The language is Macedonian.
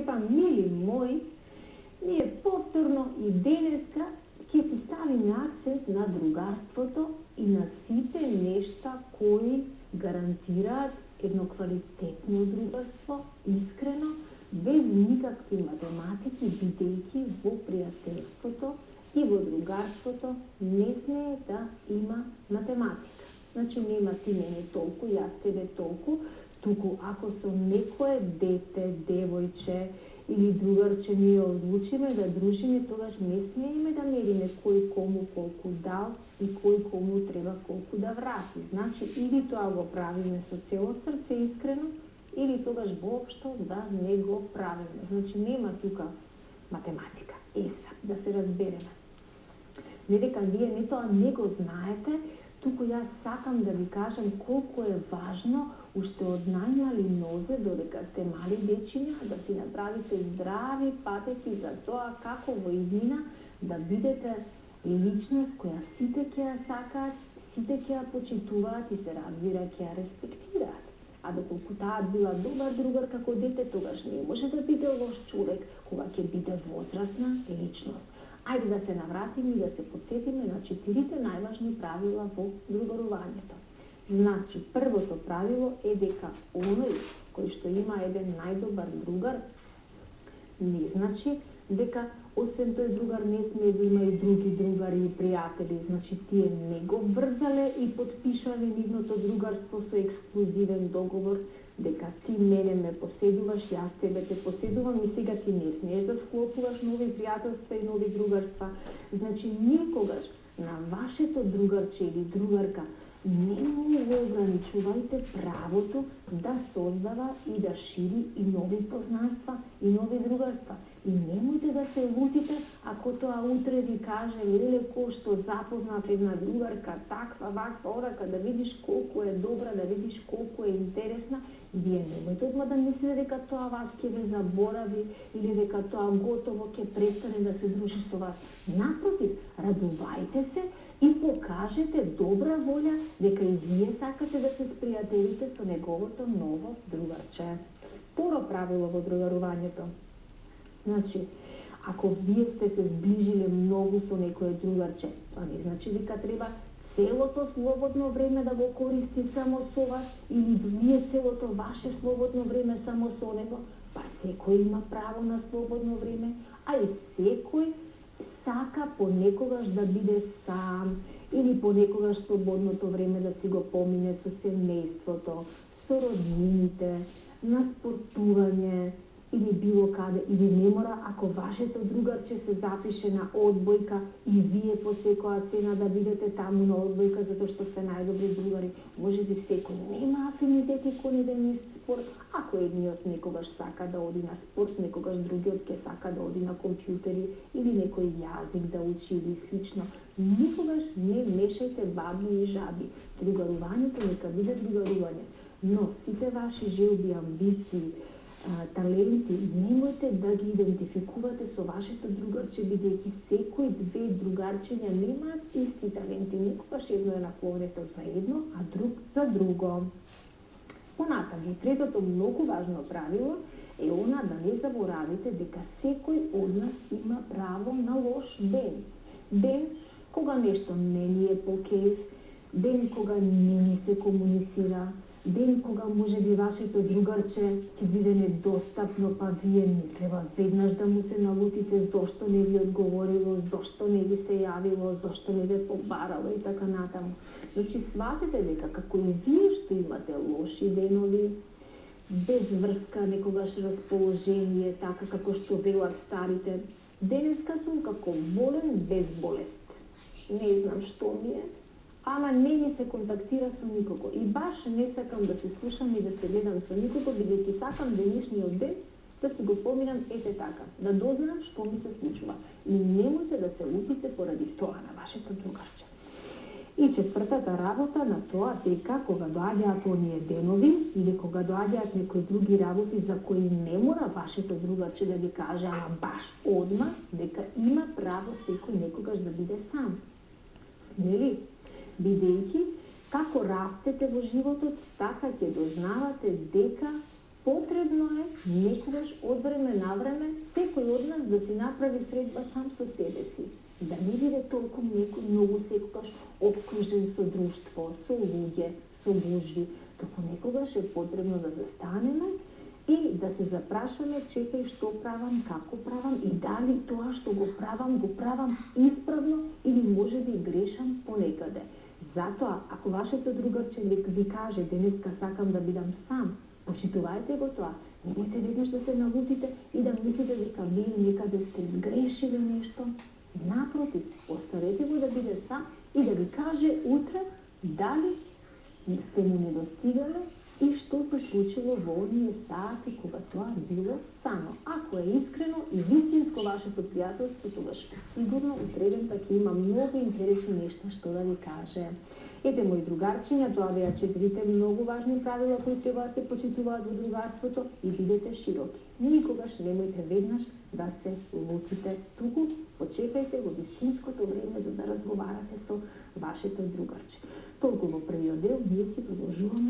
па, мили мои, ние повторно и денеска ќе си ставиме акцент на другарството и на сите нешта кои гарантираат едно квалитетно другарство, искрено, без никакви математики, бидејќи во пријателството и во другарството не смее да има математика. Значи нема ти мене толку, јас тебе толку, туку ако со некое дете, девојче или другарче ние одлучиме да дружиме, тогаш не смееме да мериме кој кому колку дал и кој кому треба колку да врати. Значи или тоа го правиме со цело срце искрено, или тогаш воопшто да не го правиме. Значи нема тука математика. Еса, да се разбереме. Не дека вие не тоа не го знаете, туку јас сакам да ви кажам колку е важно уште од најмали нозе, додека сте мали дечиња, да си направите здрави патеки за тоа како во иднина да бидете личност која сите ќе ја сакаат, сите ќе ја почитуваат и се разбира ќе ја респектираат. А доколку таа била добар другар како дете, тогаш не може да биде лош човек кога ќе биде возрастна личност. Ајде да се навратиме и да се подсетиме на 4 најважни правила во другарувањето. Значи, првото правило е дека оној кој што има еден најдобар другар, не значи дека освен тој другар не смее да има и други другари и пријатели. Значи, тие не го врзале и подпишале нивното другарство со ексклузивен договор, дека ти мене ме поседуваш, јас тебе те поседувам и сега ти не смееш да склопуваш нови пријателства и нови другарства. Значи, никогаш на вашето другарче или другарка не му го ограничувајте правото да создава и да шири и нови познанства и нови другарства. И немојте да се лутите ако тоа утре ви каже леле кој што запознав една другарка, таква, ваква, онака, да видиш колку е добра, да видиш колку е интересна. Вие немојте одма да мислите дека тоа вас ќе ве заборави или дека тоа готово ќе престане да се дружи со вас. Напротив, радувајте се и покажете добра волја дека и вие сакате да се спријателите со неговото ново другарче. Второ правило во другарувањето. Значи, ако вие сте се зближиле многу со некое другарче, тоа не значи дека треба целото слободно време да го користи само со вас или вие целото ваше слободно време само со него. Па секој има право на слободно време, а и секој сака понекогаш да биде сам или понекогаш слободното време да си го помине со семејството, со роднините, на спортување или било каде, или не мора ако вашето другарче се запише на одбојка и вие по секоја цена да бидете таму на одбојка затоа што сте најдобри другари. Може би секој нема афинитети кон еден спорт, ако едниот некогаш сака да оди на спорт, некогаш другиот ќе сака да оди на компјутери или некој јазик да учи или слично. Никогаш не мешајте баби и жаби. Другарувањето нека биде другарување, но сите ваши желби, амбиции, таленти, немојте да ги идентификувате со вашето другарче, бидејќи секој две другарчиња немаат исти таленти, никогаш едно е наклонето за едно, а друг за друго. Понатаму, третото многу важно правило е она да не заборавите дека секој од нас има право на лош ден. Ден кога нешто не ни е по кеф, ден кога не ни се комуницира, ден кога може би вашето другарче ќе биде недостапно, па вие не треба веднаш да му се налутите зошто не ви одговорило, зошто не ви се јавило, зошто не ве побарало и така натаму. Значи, сватете дека како и вие што имате лоши денови, без врска, некогаш расположение, така како што велат старите, денеска сум како болен без болест. Не знам што ми е, ама не ми се контактира со никого. И баш не сакам да се слушам и да се гледам со никого, бидејќи сакам денешниот ден да си го поминам ете така, да дознам што ми се случува. И немојте да се лутите поради тоа на вашето другарче. И четвртата работа на тоа дека кога доаѓаат оние денови или кога доаѓаат некои други работи за кои не мора вашето другарче да ви каже ама баш одма, дека има право секој некогаш да биде сам. Нели? Бидејќи, како растете во животот, така ќе дознавате дека потребно е некогаш од време на време секој од нас да си направи средба сам со себе си. Да не биде толку многу секогаш обкружен со друштво, со луѓе, со гужви, току некогаш е потребно да застанеме и да се запрашаме, чекај што правам, како правам и дали тоа што го правам исправно или може би грешам понекаде. Затоа, ако вашето другарче ви каже денеска сакам да бидам сам, почитувајте го тоа. Немојте веднаш да се налутите и да мислите дека вие некаде сте грешили нешто. Напротив, оставете го да биде сам и да ви каже утре дали сте му недостигали и што се случило во оние сати кога тоа било само. Ако е искрено и вистинско вашето пријателство, тогаш сигурно утредента ќе има многу интересни нешта што да ви каже. Ете, мои другарчиња, тоа беа 4 многу важни правила кои треба да се почитуваат во другарството и бидете широки. Никогаш немојте веднаш да се лутите, туку почекајте го вистинското време за да разговарате со вашето другарче. Толку во првиот дел, ние си продолжуваме